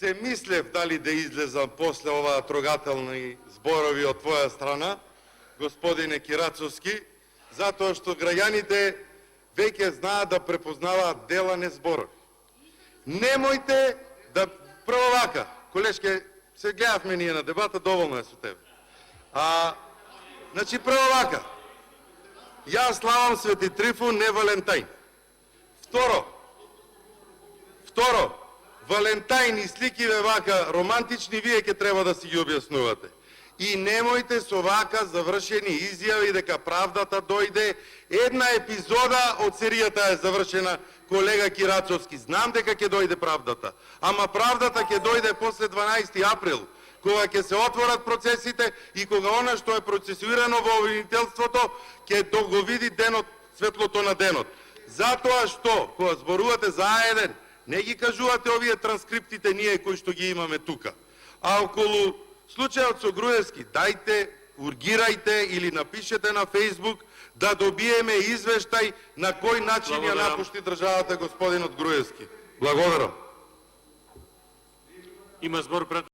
се мислев дали да излезам после ова трогателни зборови од твоја страна, господине Кирацовски, затоа што граѓаните веќе знаат да препознаваат дела, не зборови. Немојте да... Прво вака, колешке, се гледавме ние на дебата, доволно е со тебе. Значи, прво вака, јас славам Свети Трифун, не Валентајн. Второ, Валентајн и сликиве вака романтични, вие ќе треба да си ги објаснувате. И немојте со вака завршени изјави дека правдата дојде. Една епизода од серијата е завршена, колега Кирацовски. Знам дека ќе дојде правдата, ама правдата ќе дојде после 12 април, кога ќе се отворат процесите и кога она што е процесуирано во обвинителството ќе го види денот, светлото на денот. Затоа што, кога зборувате за А1, не ги кажувате овие транскриптите ние кои што ги имаме тука. А околу случајот со Груевски, дајте, ургирајте или напишете на Фейсбук да добиеме извештај на кој начин ја напушти државата господинот Груевски. Благодарам. Има збор пред